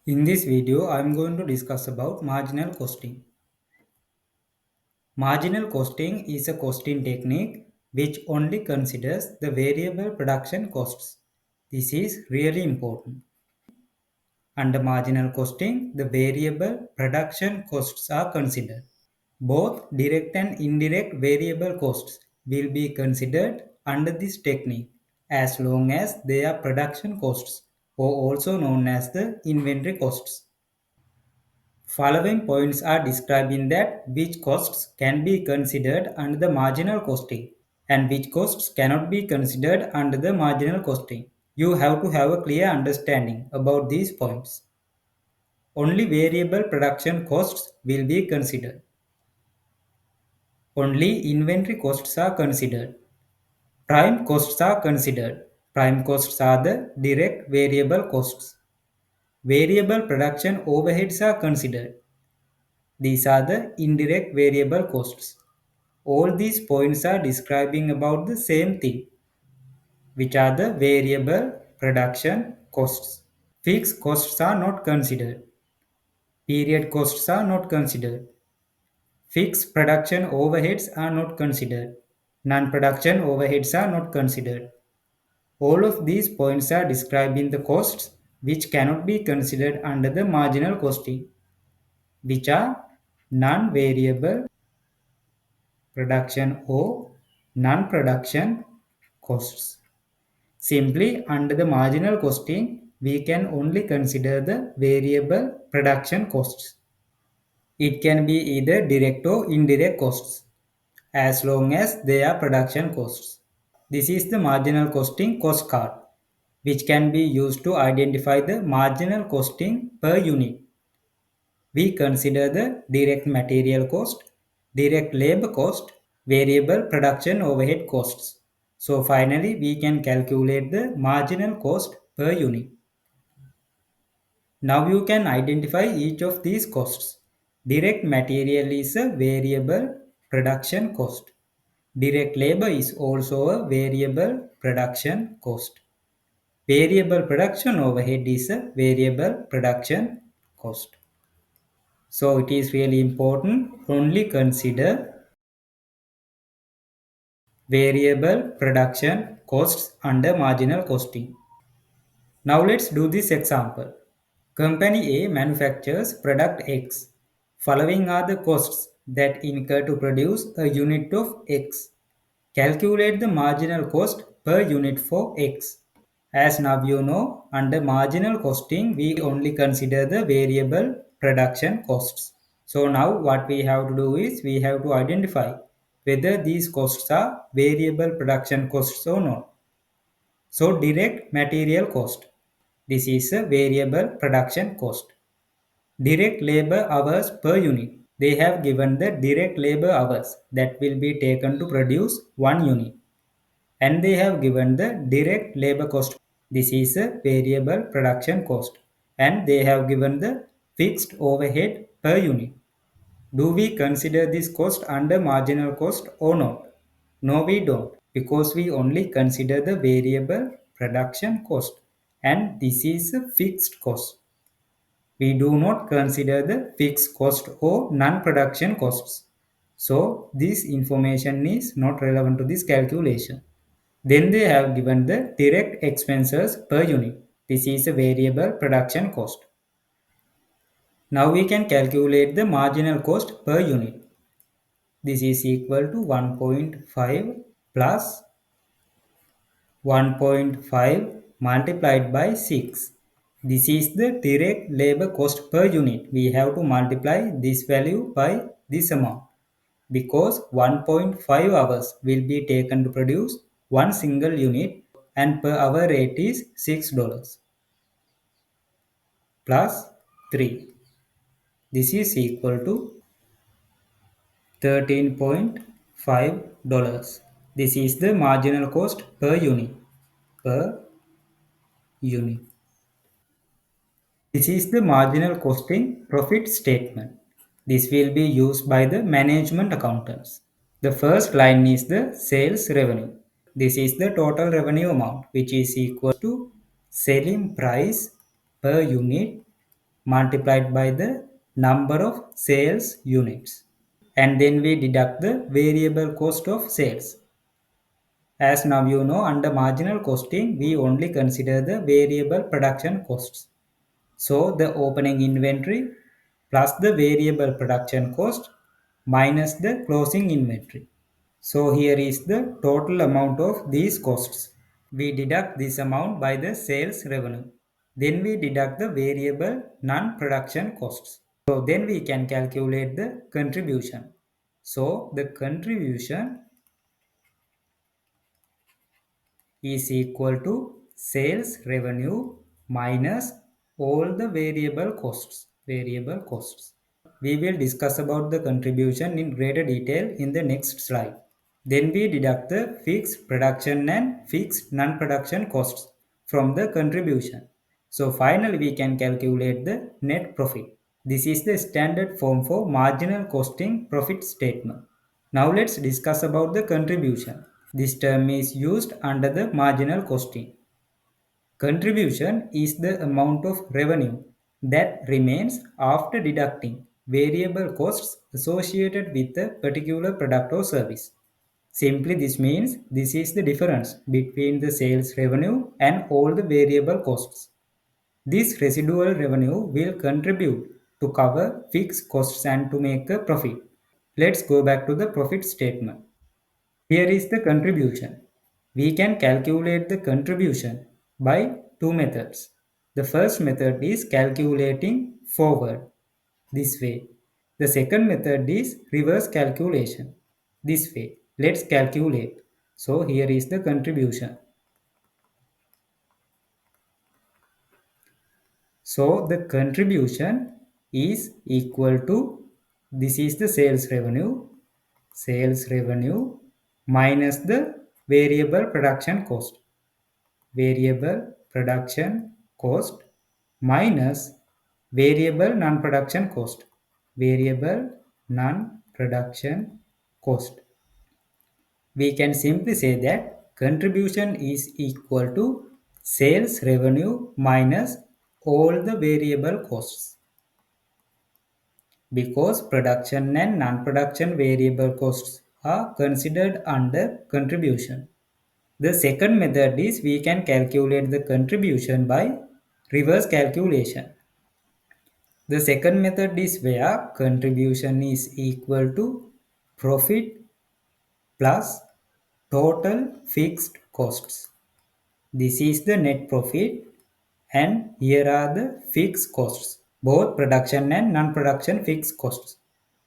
In this video, I am going to discuss about marginal costing. Marginal costing is a costing technique which only considers the variable production costs. This is really important. Under marginal costing, the variable production costs are considered. Both direct and indirect variable costs will be considered under this technique as long as they are production costs or also known as the inventory costs. Following points are describing that which costs can be considered under the marginal costing and which costs cannot be considered under the marginal costing. You have to have a clear understanding about these points. Only variable production costs will be considered. Only inventory costs are considered. Prime costs are considered. Prime costs are the direct variable costs. Variable production overheads are considered. These are the indirect variable costs. All these points are describing about the same thing, which are the variable production costs. Fixed costs are not considered. Period costs are not considered. Fixed production overheads are not considered. Non-production overheads are not considered. All of these points are describing the costs which cannot be considered under the marginal costing, which are non-variable production or non-production costs. Simply under the marginal costing, we can only consider the variable production costs. It can be either direct or indirect costs as long as they are production costs. This is the marginal costing cost card, which can be used to identify the marginal costing per unit. We consider the direct material cost, direct labor cost, variable production overhead costs. So finally, we can calculate the marginal cost per unit. Now you can identify each of these costs. Direct material is a variable production cost. Direct labor is also a variable production cost. Variable production overhead is a variable production cost. So it is really important only consider variable production costs under marginal costing. Now let's do this example. Company A manufactures product X. Following are the costs that incur to produce a unit of X. Calculate the marginal cost per unit for X. As now you know, under marginal costing, we only consider the variable production costs. So now what we have to do is we have to identify whether these costs are variable production costs or not. So direct material cost. This is a variable production cost. Direct labor hours per unit. They have given the direct labor hours that will be taken to produce one unit. And they have given the direct labor cost. This is a variable production cost. And they have given the fixed overhead per unit. Do we consider this cost under marginal cost or not? No, we don't, because we only consider the variable production cost, and this is a fixed cost. We do not consider the fixed cost or non-production costs. So this information is not relevant to this calculation. Then they have given the direct expenses per unit. This is a variable production cost. Now we can calculate the marginal cost per unit. This is equal to 1.5 plus 1.5 multiplied by 6. This is the direct labor cost per unit. We have to multiply this value by this amount because 1.5 hours will be taken to produce one single unit and per hour rate is $6 plus 3. This is equal to $13.5. This is the marginal cost per unit. Per unit. This is the marginal costing profit statement. This will be used by the management accountants. The first line is the sales revenue. This is the total revenue amount which is equal to selling price per unit multiplied by the number of sales units. And then we deduct the variable cost of sales. As now you know, under marginal costing, we only consider the variable production costs. So the opening inventory plus the variable production cost minus the closing inventory. So here is the total amount of these costs. We deduct this amount by the sales revenue. Then we deduct the variable non-production costs. So then we can calculate the contribution. So the contribution is equal to sales revenue minus all the variable costs. We will discuss about the contribution in greater detail in the next slide. Then we deduct the fixed production and fixed non-production costs from the contribution. So finally we can calculate the net profit. This is the standard form for marginal costing profit statement. Now let's discuss about the contribution. This term is used under the marginal costing. Contribution is the amount of revenue that remains after deducting variable costs associated with a particular product or service. Simply this means this is the difference between the sales revenue and all the variable costs. This residual revenue will contribute to cover fixed costs and to make a profit. Let's go back to the profit statement. Here is the contribution. We can calculate the contribution by two methods. The first method is calculating forward, this way. The second method is reverse calculation, this way. Let's calculate. So here is the contribution. So the contribution is equal to, this is the sales revenue minus the variable production cost. Variable production cost minus variable non-production cost. Variable non-production cost. We can simply say that contribution is equal to sales revenue minus all the variable costs. Because production and non-production variable costs are considered under contribution. The second method is we can calculate the contribution by reverse calculation. The second method is where contribution is equal to profit plus total fixed costs. This is the net profit and here are the fixed costs, both production and non-production fixed costs.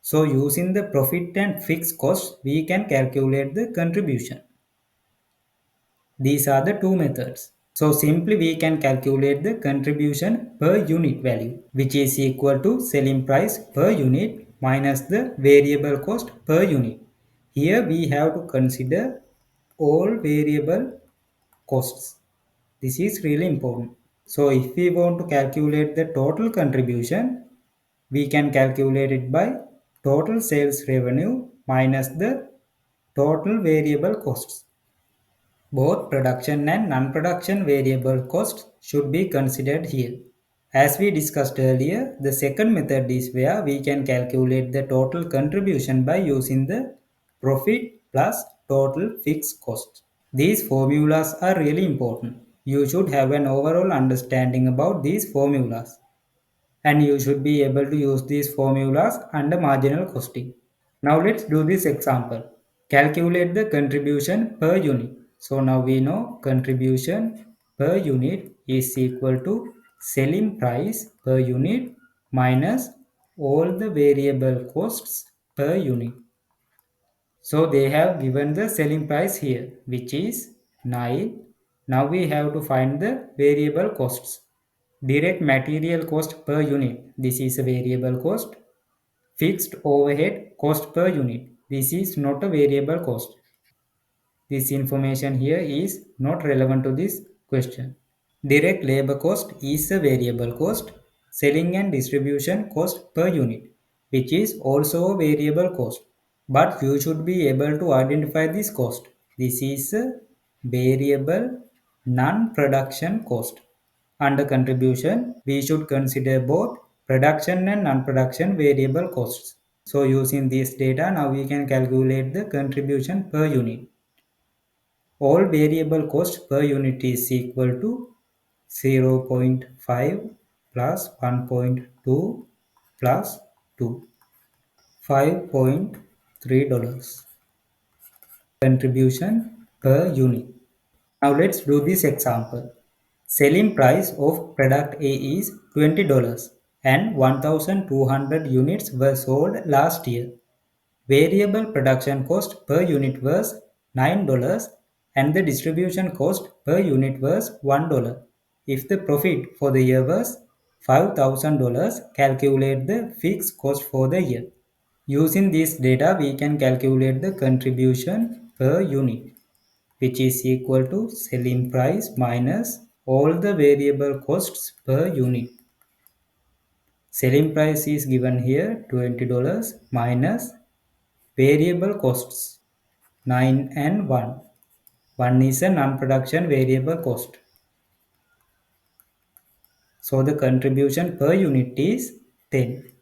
So using the profit and fixed costs, we can calculate the contribution. These are the two methods. So simply we can calculate the contribution per unit value, which is equal to selling price per unit minus the variable cost per unit. Here we have to consider all variable costs. This is really important. So if we want to calculate the total contribution, we can calculate it by total sales revenue minus the total variable costs. Both production and non-production variable costs should be considered here. As we discussed earlier, the second method is where we can calculate the total contribution by using the profit plus total fixed cost. These formulas are really important. You should have an overall understanding about these formulas. And you should be able to use these formulas under marginal costing. Now let's do this example. Calculate the contribution per unit. So now we know contribution per unit is equal to selling price per unit minus all the variable costs per unit. So they have given the selling price here, which is 9. Now we have to find the variable costs. Direct material cost per unit. This is a variable cost. Fixed overhead cost per unit. This is not a variable cost. This information here is not relevant to this question. Direct labor cost is a variable cost. Selling and distribution cost per unit, which is also a variable cost. But you should be able to identify this cost. This is a variable non-production cost. Under contribution, we should consider both production and non-production variable costs. So using this data, now we can calculate the contribution per unit. All variable costs per unit is equal to 0.5 plus 1.2 plus 2, $5.3 contribution per unit. Now let's do this example. Selling price of product A is $20 and 1200 units were sold last year. Variable production cost per unit was $9 and the distribution cost per unit was $1. If the profit for the year was $5,000, calculate the fixed cost for the year. Using this data, we can calculate the contribution per unit, which is equal to selling price minus all the variable costs per unit. Selling price is given here $20 minus variable costs 9 and 1. 1 is a non-production variable cost. So the contribution per unit is 10.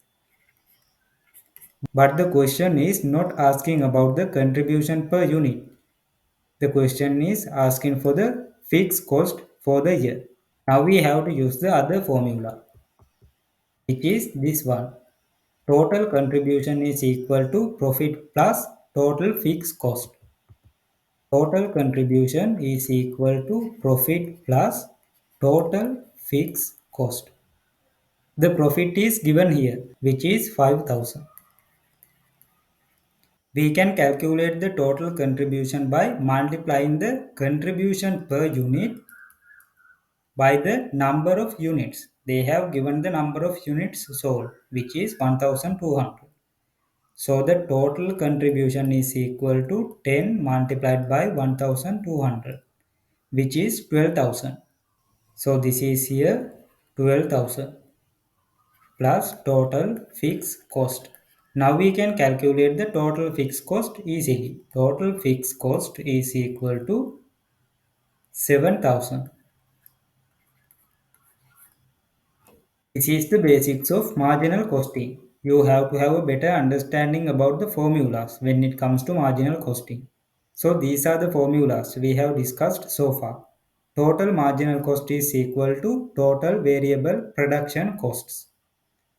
But the question is not asking about the contribution per unit. The question is asking for the fixed cost for the year. Now we have to use the other formula, which is this one. Total contribution is equal to profit plus total fixed cost. Total contribution is equal to profit plus total fixed cost. The profit is given here, which is 5,000. We can calculate the total contribution by multiplying the contribution per unit by the number of units. They have given the number of units sold, which is 1200. So the total contribution is equal to 10 multiplied by 1200, which is 12,000. So this is here 12,000 plus total fixed cost. Now we can calculate the total fixed cost easily. Total fixed cost is equal to 7,000. This is the basics of marginal costing. You have to have a better understanding about the formulas when it comes to marginal costing. So these are the formulas we have discussed so far. Total marginal cost is equal to total variable production costs.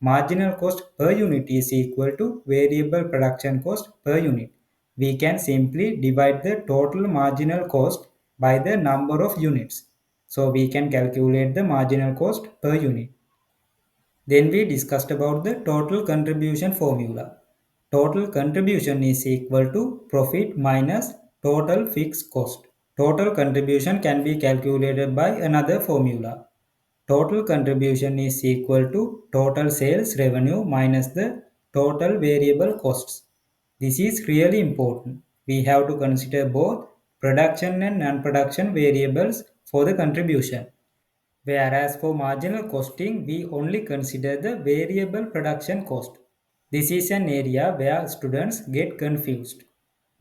Marginal cost per unit is equal to variable production cost per unit. We can simply divide the total marginal cost by the number of units. So we can calculate the marginal cost per unit. Then we discussed about the total contribution formula. Total contribution is equal to profit minus total fixed cost. Total contribution can be calculated by another formula. Total contribution is equal to total sales revenue minus the total variable costs. This is really important. We have to consider both production and non-production variables for the contribution. Whereas for marginal costing, we only consider the variable production cost. This is an area where students get confused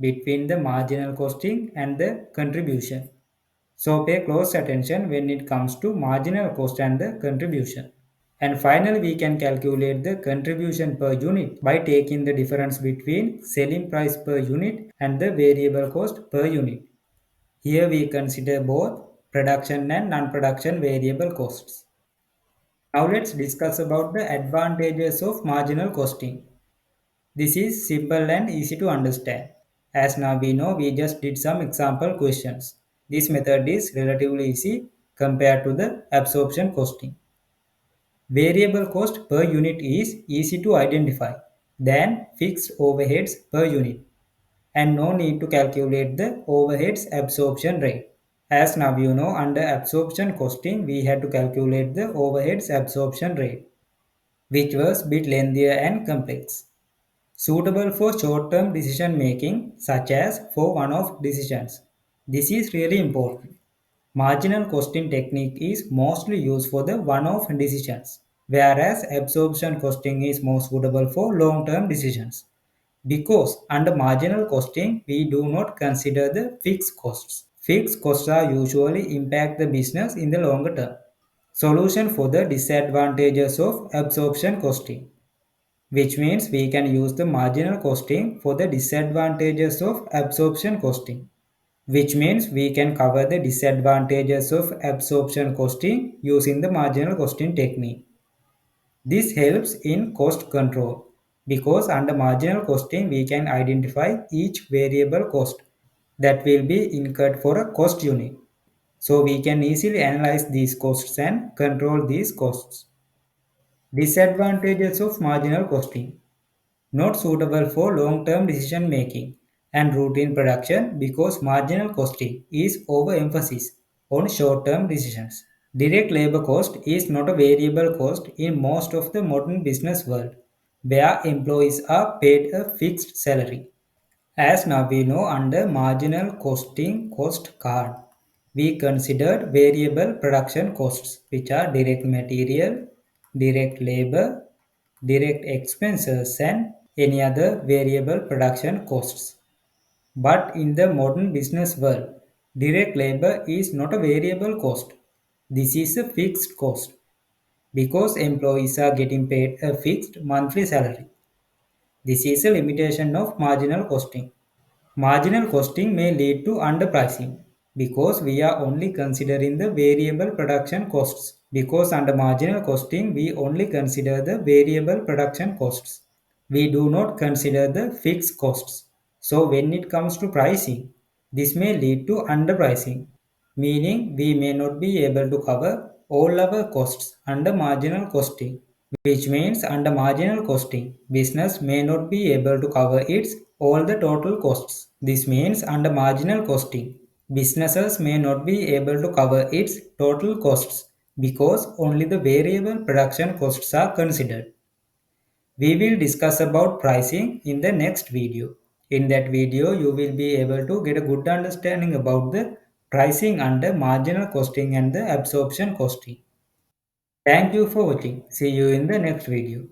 between the marginal costing and the contribution. So pay close attention when it comes to marginal cost and the contribution. And finally, we can calculate the contribution per unit by taking the difference between selling price per unit and the variable cost per unit. Here we consider both production and non-production variable costs. Now let's discuss about the advantages of marginal costing. This is simple and easy to understand. As now we know, we just did some example questions. This method is relatively easy compared to the absorption costing. Variable cost per unit is easy to identify than fixed overheads per unit, and no need to calculate the overheads absorption rate. As now you know, under absorption costing, we had to calculate the overheads absorption rate, which was a bit lengthier and complex. Suitable for short-term decision making, such as for one-off decisions. This is really important. Marginal costing technique is mostly used for the one-off decisions, whereas absorption costing is more suitable for long-term decisions. Because under marginal costing, we do not consider the fixed costs. Fixed costs are usually impact the business in the longer term. Solution for the disadvantages of absorption costing, which means we can use the marginal costing for the disadvantages of absorption costing, which means we can cover the disadvantages of absorption costing using the marginal costing technique. This helps in cost control because under marginal costing we can identify each variable cost that will be incurred for a cost unit. So we can easily analyze these costs and control these costs. Disadvantages of marginal costing. Not suitable for long-term decision making and routine production because marginal costing is overemphasis on short-term decisions. Direct labor cost is not a variable cost in most of the modern business world, where employees are paid a fixed salary. As now we know under marginal costing cost card, we considered variable production costs which are direct material, direct labor, direct expenses and any other variable production costs. But in the modern business world, direct labor is not a variable cost. This is a fixed cost because employees are getting paid a fixed monthly salary. This is a limitation of marginal costing. Marginal costing may lead to underpricing because we are only considering the variable production costs. Because under marginal costing, we only consider the variable production costs. We do not consider the fixed costs. So when it comes to pricing, this may lead to underpricing, meaning we may not be able to cover all our costs under marginal costing, which means under marginal costing, business may not be able to cover its all the total costs. This means under marginal costing, businesses may not be able to cover its total costs because only the variable production costs are considered. We will discuss about pricing in the next video. In that video, you will be able to get a good understanding about the pricing under marginal costing and the absorption costing. Thank you for watching. See you in the next video.